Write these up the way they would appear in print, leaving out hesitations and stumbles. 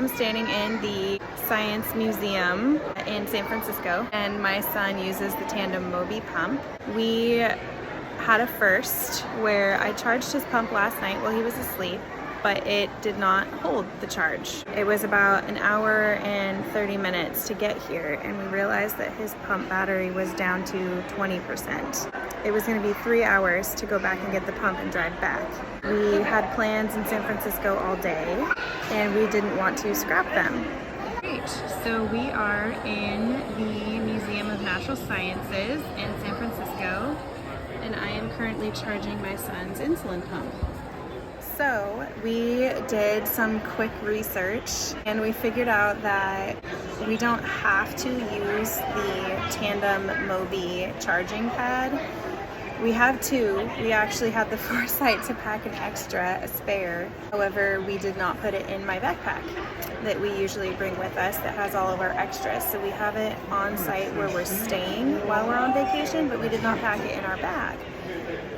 I'm standing in the Science Museum in San Francisco, and my son uses the tandem Mobi pump. We had a first where I charged his pump last night while he was asleep, but it did not hold the charge. It was about an hour and 30 minutes to get here, and we realized that his pump battery was down to 20%. It was going to be 3 hours to go back and get the pump and drive back. We had plans in San Francisco all day, and we didn't want to scrap them. Great, so we are in the Museum of Natural Sciences in San Francisco, and I am currently charging my son's insulin pump. So we did some quick research, and we figured out that we don't have to use the tandem Mobi charging pad. We have two. We actually had the foresight to pack an extra, a spare. However, we did not put it in my backpack that we usually bring with us that has all of our extras. So we have it on site where we're staying while we're on vacation, but we did not pack it in our bag.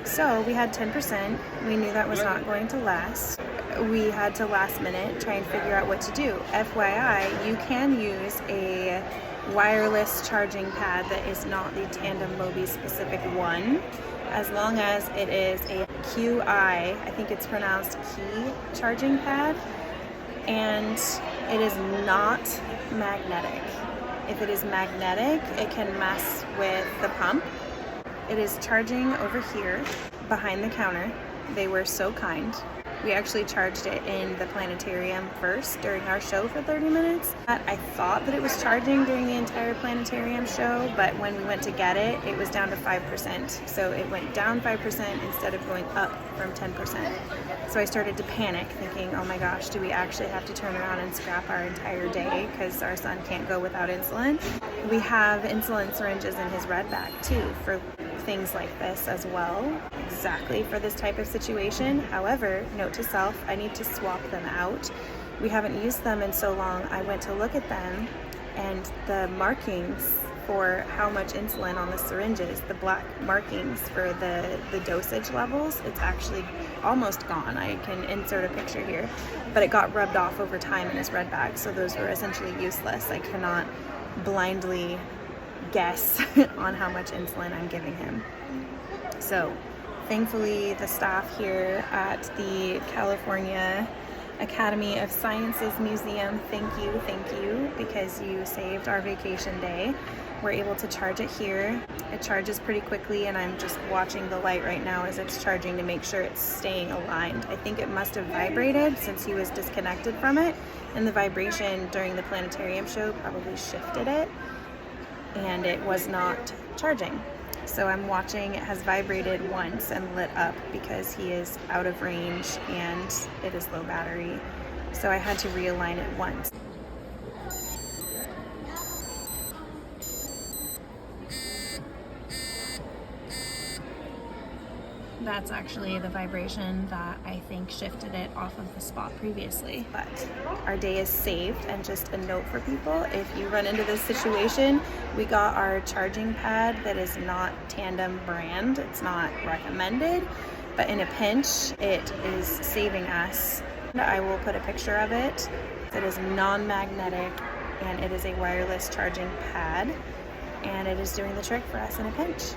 So we had 10%. We knew that was not going to last. We had to last minute try and figure out what to do. FYI, you can use a wireless charging pad that is not the tandem Mobi specific one, as long as it is a QI, I think it's pronounced key charging pad, and it is not magnetic. If it is magnetic, it can mess with the pump. It is charging over here behind the counter. They were so kind. We actually charged it in the planetarium first during our show for 30 minutes. I thought that it was charging during the entire planetarium show, but when we went to get it, it was down to 5%. So it went down 5% instead of going up from 10%. So I started to panic, thinking, oh my gosh, do we actually have to turn around and scrap our entire day because our son can't go without insulin? We have insulin syringes in his red bag too for things like this as well, exactly for this type of situation. However, note to self, I need to swap them out. We haven't used them in so long. I went to look at them, and the markings for how much insulin on the syringes, the black markings for the dosage levels, it's actually almost gone. I can insert a picture here, but it got rubbed off over time in his red bag, so those were essentially useless. I cannot blindly guess on how much insulin I'm giving him. So thankfully the staff here at the California Academy of Sciences Museum, thank you, because you saved our vacation day. We're able to charge it here. It charges pretty quickly, and I'm just watching the light right now as it's charging to make sure it's staying aligned. I think it must have vibrated since he was disconnected from it, and the vibration during the planetarium show probably shifted it, and it was not charging. So I'm watching, it has vibrated once and lit up because he is out of range and it is low battery. So I had to realign it once. That's actually the vibration that I think shifted it off of the spot previously. But our day is saved, and just a note for people, if you run into this situation, we got our charging pad that is not tandem brand, it's not recommended, but in a pinch, it is saving us. I will put a picture of it. It is non-magnetic, and it is a wireless charging pad, and it is doing the trick for us in a pinch.